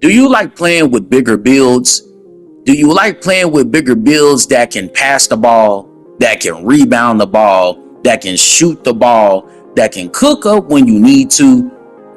Do you like playing with bigger builds? Do you like playing with bigger builds that can pass the ball, that can rebound the ball, that can shoot the ball, that can cook up when you need to?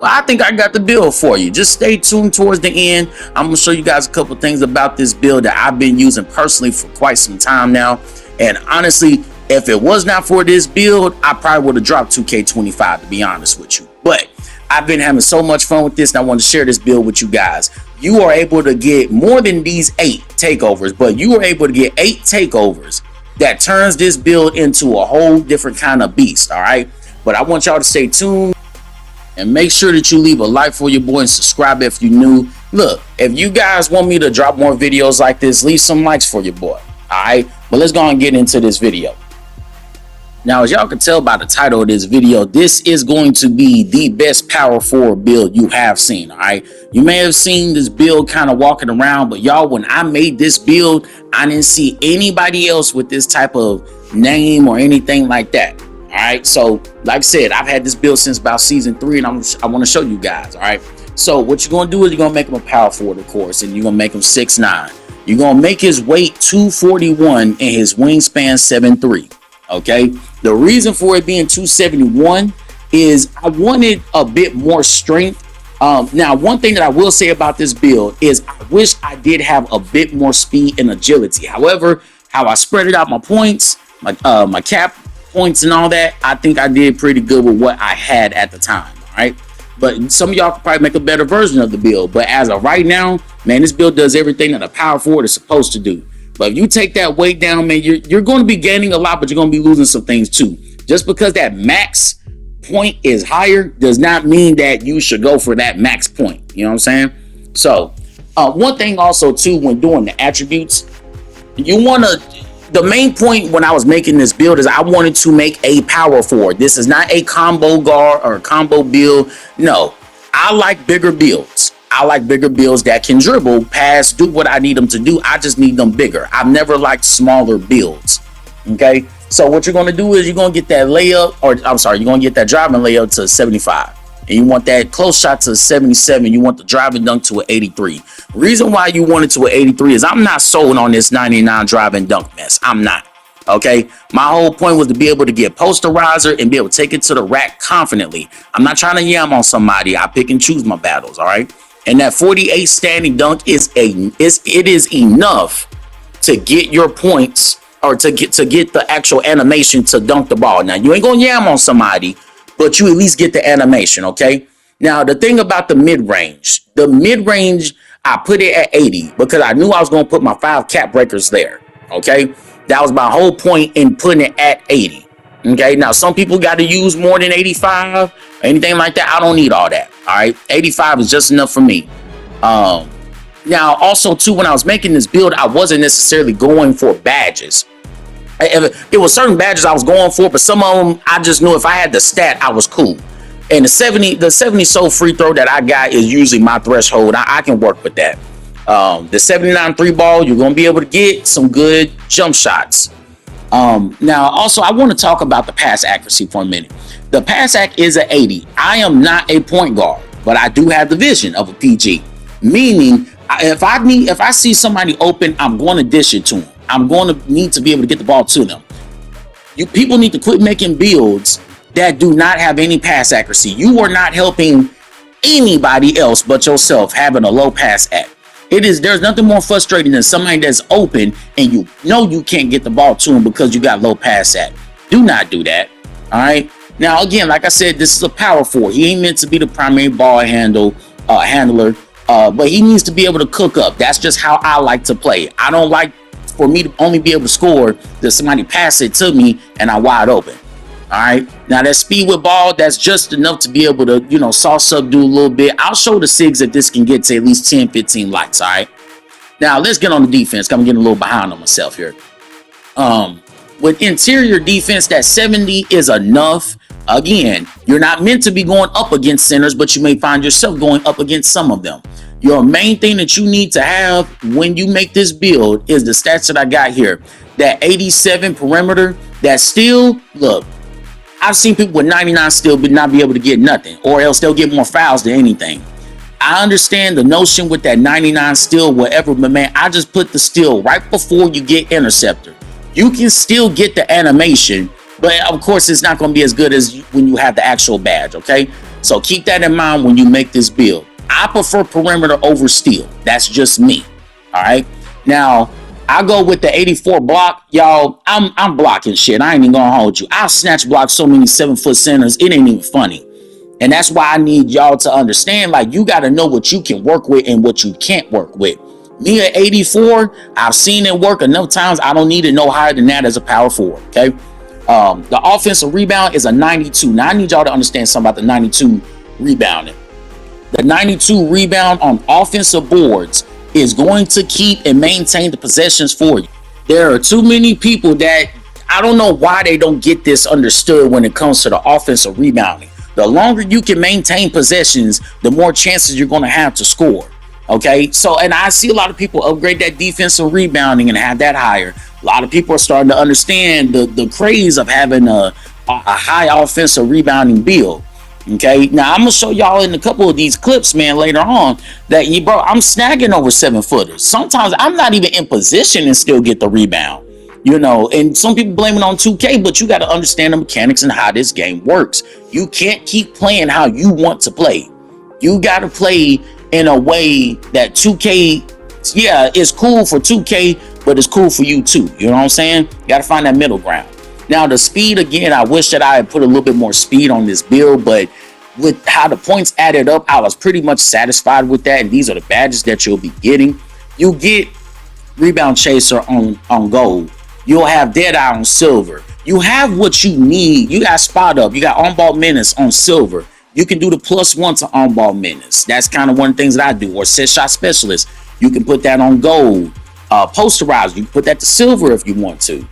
Well, I think I got the build for you. Just stay tuned towards the end. I'm going to show you guys a couple things about this build that I've been using personally for quite some time now. And honestly, if it was not for this build, I probably would have dropped 2K25, to be honest with you. But I've been having so much fun with this, and I want to share this build with you guys. You are able to get more than these 8 takeovers, but you are able to get 8 takeovers that turns this build into a whole different kind of beast, all right? But I want y'all to stay tuned and make sure that you leave a like for your boy and subscribe if you're new. Look, if you guys want me to drop more videos like this, leave some likes for your boy, all right? But let's go and get into this video. Now, as y'all can tell by the title of this video, this is going to be the best power forward build you have seen, all right? You may have seen this build kind of walking around, but y'all, when I made this build, I didn't see anybody else with this type of name or anything like that, all right? So, like I said, I've had this build since about season 3, and I want to show you guys, all right? So, what you're going to do is you're going to make him a power forward, of course, and you're going to make him 6'9". You're going to make his weight 241 and his wingspan 7'3". Okay, the reason for it being 271 is I wanted a bit more strength. Now, one thing that I will say about this build is I wish I did have a bit more speed and agility. However, how I spread it out my points, my cap points and all that, I think I did pretty good with what I had at the time. All right, but some of y'all could probably make a better version of the build. But as of right now, man, this build does everything that a power forward is supposed to do. But if you take that weight down, man, you're going to be gaining a lot, but you're going to be losing some things too. Just because that max point is higher does not mean that you should go for that max point. You know what I'm saying? So one thing also too, when doing the attributes, you want to, the main point when I was making this build is I wanted to make a power forward. This is not a combo guard or a combo build. No, I like bigger builds. I like bigger builds that can dribble, pass, do what I need them to do. I just need them bigger. I've never liked smaller builds. Okay, so what you're going to do is you're going to get that layup, or I'm sorry, you're going to get that driving layup to 75. And you want that close shot to 77. You want the driving dunk to an 83. Reason why you want it to an 83 is I'm not sold on this 99 driving dunk mess. I'm not. Okay, my whole point was to be able to get posterizer and be able to take it to the rack confidently. I'm not trying to yam on somebody. I pick and choose my battles. All right. And that 48 standing dunk is enough to get your points, or to get the actual animation to dunk the ball. Now, you ain't gonna yam on somebody, but you at least get the animation, okay? Now, the thing about the mid-range, I put it at 80 because I knew I was gonna put my 5 cap breakers there, okay? That was my whole point in putting it at 80. Okay, now some people got to use more than 85 or anything like that. I don't need all that. All right, 85 is just enough for me. Now also too, when I was making this build, I wasn't necessarily going for badges. It was certain badges I was going for, but some of them I just knew if I had the stat, I was cool. And the 70 soul free throw that I got is usually my threshold. I can work with that. The 79 3 ball, you're gonna be able to get some good jump shots. Now, also, I want to talk about the pass accuracy for a minute. The pass ac is an 80. I am not a point guard, but I do have the vision of a PG. Meaning, if I see somebody open, I'm going to dish it to them. I'm going to need to be able to get the ball to them. You people need to quit making builds that do not have any pass accuracy. You are not helping anybody else but yourself having a low pass ac. There's nothing more frustrating than somebody that's open and you know you can't get the ball to him because you got low pass at. Do not do that. All right. Now, again, like I said, this is a power forward. He ain't meant to be the primary ball handler, but he needs to be able to cook up. That's just how I like to play. I don't like for me to only be able to score that somebody pass it to me and I'm wide open. All right. Now that speed with ball, that's just enough to be able to, sauce up, do a little bit. I'll show the SIGs that this can get to at least 10, 15 likes. All right. Now let's get on the defense. I'm getting a little behind on myself here. With interior defense, that 70 is enough. Again, you're not meant to be going up against centers, but you may find yourself going up against some of them. Your main thing that you need to have when you make this build is the stats that I got here. That 87 perimeter, that still, look, I've seen people with 99 still but not be able to get nothing, or else they'll get more fouls than anything. I understand the notion with that 99 steal, whatever, but man, I just put the steal right before you get interceptor. You can still get the animation, but of course, it's not going to be as good as when you have the actual badge, okay? So keep that in mind when you make this build. I prefer perimeter over steal. That's just me, all right? Now, I go with the 84 block. Y'all, I'm blocking shit. I ain't even gonna hold you. I'll snatch block so many 7-foot centers, it ain't even funny. And that's why I need y'all to understand, like, you got to know what you can work with and what you can't work with. Me at 84, I've seen it work enough times. I don't need it no higher than that as a power forward, okay? The offensive rebound is a 92. Now, I need y'all to understand something about the 92 rebounding. The 92 rebound on offensive boards is going to keep and maintain the possessions for you. There are too many people that, I don't know why they don't get this understood when it comes to the offensive rebounding. The longer you can maintain possessions, the more chances you're going to have to score. Okay, so, and I see a lot of people upgrade that defensive rebounding and have that higher. A lot of people are starting to understand the craze of having a high offensive rebounding build. Okay, now I'm gonna show y'all in a couple of these clips, man, later on that bro, I'm snagging over 7-footers. Sometimes I'm not even in position and still get the rebound. You know, and some people blame it on 2K, but you got to understand the mechanics and how this game works. You can't keep playing how you want to play. You got to play in a way that 2K, yeah, it's cool for 2K, but it's cool for you too. You know what I'm saying? You got to find that middle ground. Now, the speed, again, I wish that I had put a little bit more speed on this build, but with how the points added up, I was pretty much satisfied with that. And these are the badges that you'll be getting. You get Rebound Chaser on gold. You'll have Deadeye on silver. You have what you need. You got Spot Up. You got On-Ball Menace on silver. You can do the +1 to On-Ball Menace. That's kind of one of the things that I do. Or Set Shot Specialist. You can put that on gold. Posterizer. You can put that to silver if you want to.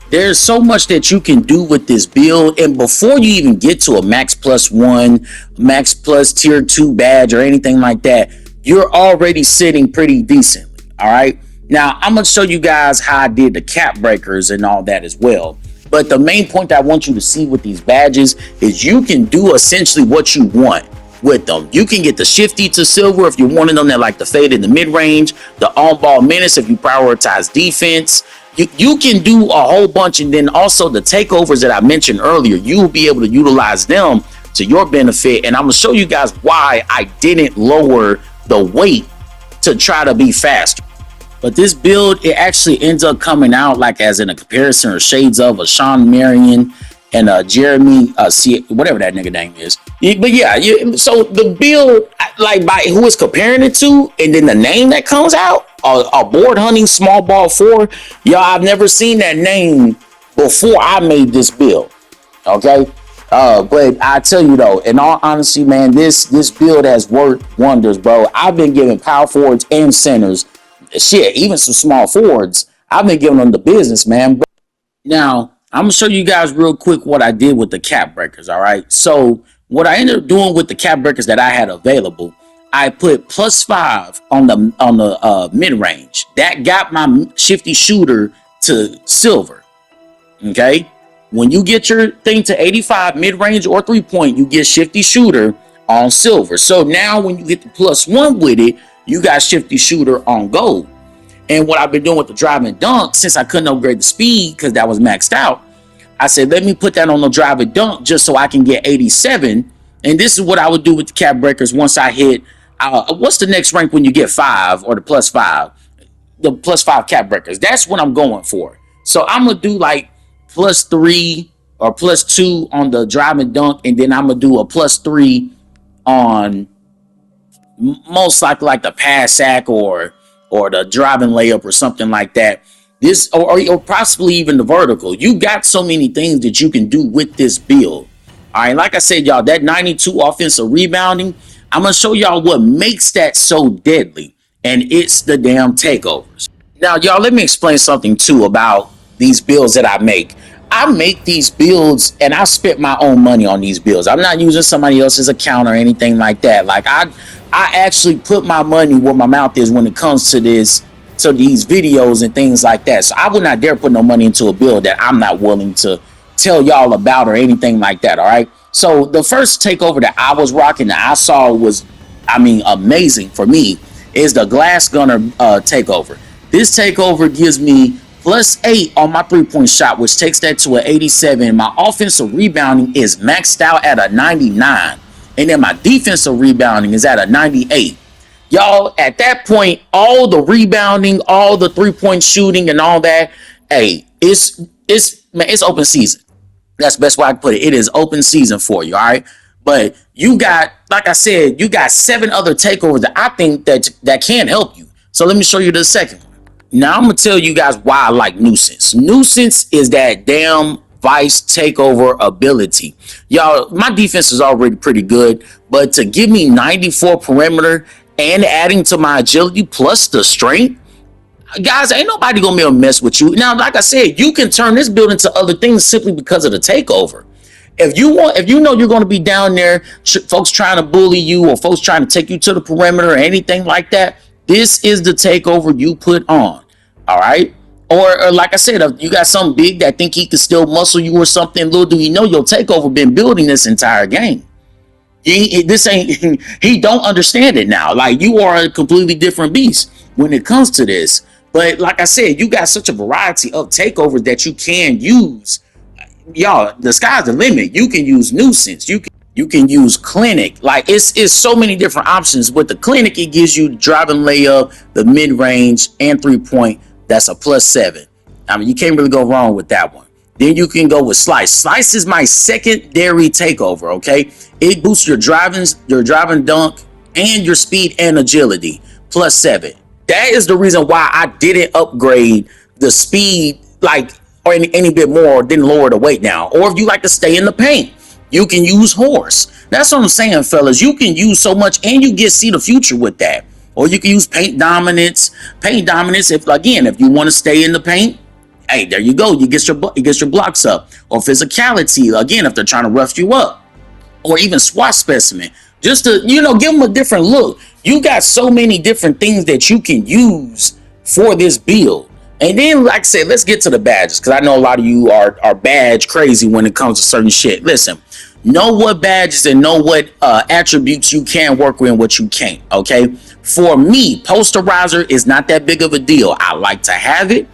There's so much that you can do with this build. And before you even get to a Max +1, Max Plus Tier 2 badge or anything like that, you're already sitting pretty decently. All right. Now, I'm going to show you guys how I did the cap breakers and all that as well. But the main point that I want you to see with these badges is you can do essentially what you want with them. You can get the Shifty to silver if you're wanting them that like the fade in the mid-range, the On-Ball Menace if you prioritize defense. You can do a whole bunch, and then also the takeovers that I mentioned earlier, you will be able to utilize them to your benefit. And I'm going to show you guys why I didn't lower the weight to try to be faster. But this build, it actually ends up coming out like as in a comparison or shades of a Sean Marion and Jeremy, whatever that nigga name is. But yeah, so the build, like by who it's comparing it to, and then the name that comes out, a board hunting small ball 4. Y'all, I've never seen that name before I made this build. Okay. But I tell you though, in all honesty, man, this build has worked wonders, bro. I've been giving power forwards and centers, shit, even some small forwards, I've been giving them the business, man. Now, I'm gonna show you guys real quick what I did with the cap breakers. All right. So what I ended up doing with the cap breakers that I had available, I put +5 on the mid range. That got my Shifty Shooter to silver. Okay. When you get your thing to 85 mid range or 3-point, you get Shifty Shooter on silver. So now when you get the +1 with it, you got Shifty Shooter on gold. And what I've been doing with the drive and dunk, since I couldn't upgrade the speed because that was maxed out, I said, let me put that on the drive and dunk just so I can get 87. And this is what I would do with the cap breakers once I hit, what's the next rank when you get 5 or the +5? The +5 cap breakers. That's what I'm going for. So I'm going to do like +3 or +2 on the drive and dunk. And then I'm going to do a +3 on most likely like the pass sack or the driving layup or something like that. This or possibly even the vertical. You got so many things that you can do with this build. All right, like I said, y'all, that 92 offensive rebounding, I'm gonna show y'all what makes that so deadly, and it's the damn takeovers. Now, y'all, let me explain something too about these builds that I make. I make these builds and I spent my own money on these builds. I'm not using somebody else's account or anything like that. Like I actually put my money where my mouth is when it comes to these videos and things like that. So I would not dare put no money into a build that I'm not willing to tell y'all about or anything like that. All right. So the first takeover that I was rocking that I saw was I mean, amazing for me, is the Glass Gunner takeover. This takeover gives me +8 on my 3-point shot, which takes that to an 87. My offensive rebounding is maxed out at a 99. And then my defensive rebounding is at a 98. Y'all, at that point, all the rebounding, all the 3-point shooting and all that, hey, it's open season. That's the best way I can put it. It is open season for you, all right? But you got, like I said, you got 7 other takeovers that I think that can help you. So let me show you the second one. Now I'm gonna tell you guys why I like Nuisance. Nuisance is that damn vice takeover ability. Y'all, my defense is already pretty good, but to give me 94 perimeter and adding to my agility plus the strength, guys, ain't nobody gonna be able to mess with you. Now, like I said, you can turn this building to other things simply because of the takeover. If you know you're going to be down there, folks trying to bully you or folks trying to take you to the perimeter or anything like that, this is the takeover you put on. All right. Or like I said, if you got some big that think he can still muscle you or something, little do you know your takeover been building this entire game. He don't understand it now. Like, you are a completely different beast when it comes to this. But like I said, you got such a variety of takeovers that you can use. Y'all, the sky's the limit. You can use Nuisance. You can use Clinic. Like, it's so many different options. With the Clinic, it gives you driving layup, the mid-range, and 3-point. That's a +7. I mean, you can't really go wrong with that one. Then you can go with Slice. Slice is my secondary takeover, okay? It boosts your driving dunk and your speed and agility, +7. That is the reason why I didn't upgrade the speed, like, or any bit more, didn't lower the weight down. Or if you like to stay in the paint, you can use Horse. That's what I'm saying, fellas. You can use so much, and you see the future with that. Or you can use paint dominance. Paint dominance, if you want to stay in the paint, hey, there you go. You get your blocks up. Or physicality, again, if they're trying to rough you up. Or even SWAT specimen. Just to, give them a different look. You got so many different things that you can use for this build. And then, like I said, let's get to the badges, because I know a lot of you are badge crazy when it comes to certain shit. Listen, know what badges and know what attributes you can work with and what you can't, okay? For me, Posterizer is not that big of a deal. I like to have it,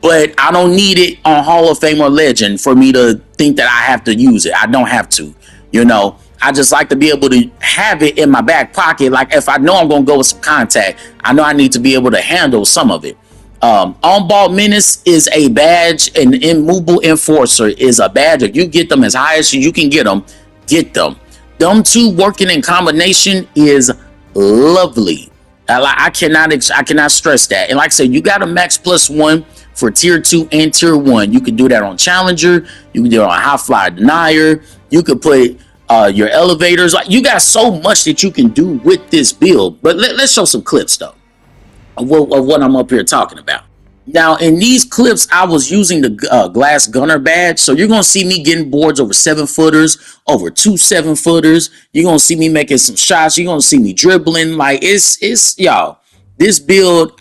but I don't need it on Hall of Fame or Legend for me to think that I have to use it. I don't have to, I just like to be able to have it in my back pocket. Like, if I know I'm going to go with some contact, I know I need to be able to handle some of it. On-ball menace is a badge, and immovable enforcer is a badge. If you get them as high as you can get them, get them. Them two working in combination is lovely. I cannot stress that. And like I said, you got a max +1 for tier 2 and tier 1. You can do that on Challenger. You can do it on High Fly Denier. You could put your elevators. Like, you got so much that you can do with this build. But let's show some clips though of what I'm up here talking about. Now, in these clips, I was using the Glass Gunner badge. So you're going to see me getting boards over 7-footers, over 2 7-footers. You're going to see me making some shots. You're going to see me dribbling. Like, it's y'all, this build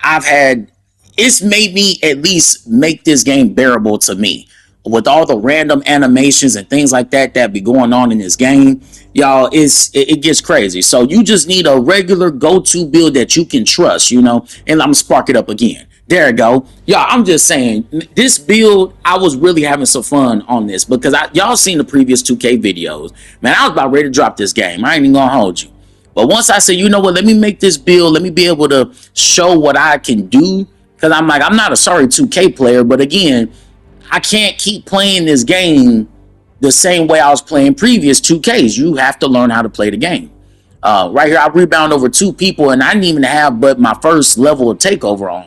it's made me at least make this game bearable to me. With all the random animations and things like that be going on in this game, y'all, it gets crazy. So you just need a regular go-to build that you can trust, and I'm gonna spark it up again. There you go. Y'all, I'm just saying, this build, I was really having some fun on this, because y'all seen the previous 2K videos. Man, I was about ready to drop this game. I ain't even gonna hold you. But once I said, you know what, let me make this build, let me be able to show what I can do, because I'm not a sorry 2K player, but again, I can't keep playing this game the same way I was playing previous 2Ks. You have to learn how to play the game. Right here, I rebound over 2 people, and I didn't even have but my first level of takeover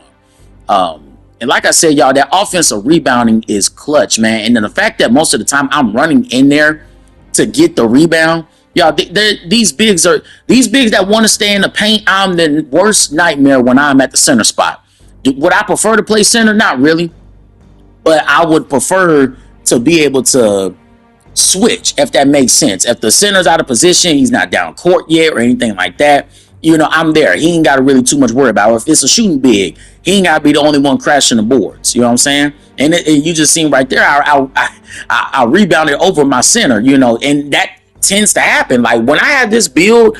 on. And like I said, y'all, that offensive rebounding is clutch, man. And then the fact that most of the time I'm running in there to get the rebound, y'all, these bigs that want to stay in the paint, I'm the worst nightmare when I'm at the center spot. Would I prefer to play center? Not really. But I would prefer to be able to switch, if that makes sense. If the center's out of position, he's not down court yet or anything like that, I'm there. He ain't got to really too much worry about. If it's a shooting big, he ain't got to be the only one crashing the boards. You know what I'm saying? And you just seen right there, I rebounded over my center, and that tends to happen. Like, when I had this build,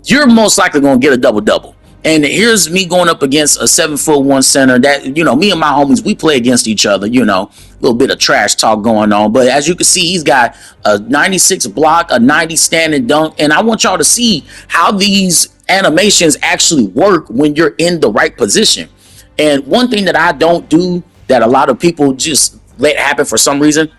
you're most likely going to get a double-double. And here's me going up against a 7'1" center that, you know, me and my homies, we play against each other, you know, a little bit of trash talk going on. But as you can see, he's got a 96 block, a 90 standing dunk. And I want y'all to see how these animations actually work when you're in the right position. And one thing that I don't do that a lot of people just let happen for some reason,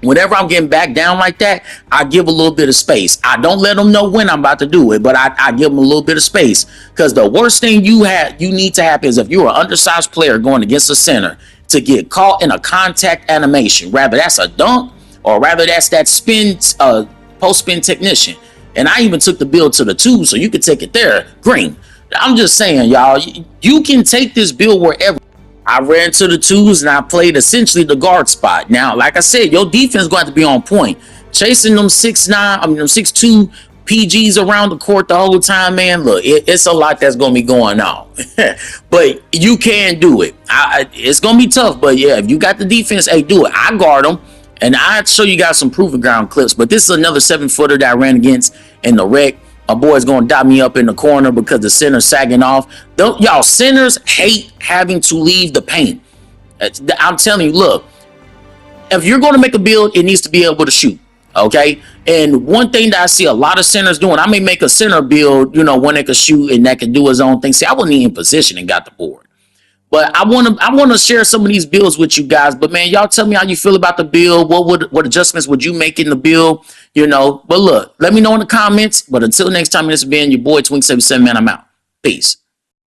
whenever I'm getting back down like that, I give a little bit of space. I don't let them know when I'm about to do it, but I give them a little bit of space, because the worst thing you need to happen is if you're an undersized player going against a center to get caught in a contact animation, rather that's a dunk or rather that's that spin, post spin technician. And I even took the build to the 2, so you could take it there. Green. I'm just saying, y'all, you can take this build wherever. I ran to the 2s and I played essentially the guard spot. Now, like I said, your defense is going to be on point. Chasing them 6'9", them 6'2" PGs around the court the whole time, man. Look, it's a lot that's going to be going on. But you can do it. It's going to be tough, but yeah, if you got the defense, hey, do it. I guard them, and I'll show you guys some proving ground clips. But this is another 7-footer that I ran against in the rec. A boy's gonna dot me up in the corner because the center's sagging off. Y'all, centers hate having to leave the paint. I'm telling you, look, if you're going to make a build, it needs to be able to shoot. Okay. And one thing that I see a lot of centers doing, I may make a center build, you know, when they can shoot and that can do his own thing. See, I wasn't even in position and got the board. But I want to share some of these builds with you guys. But man, y'all tell me how you feel about the build. What adjustments would you make in the build? You know, but look, let me know in the comments. But until next time, this has been your boy Twink77, man. I'm out. Peace.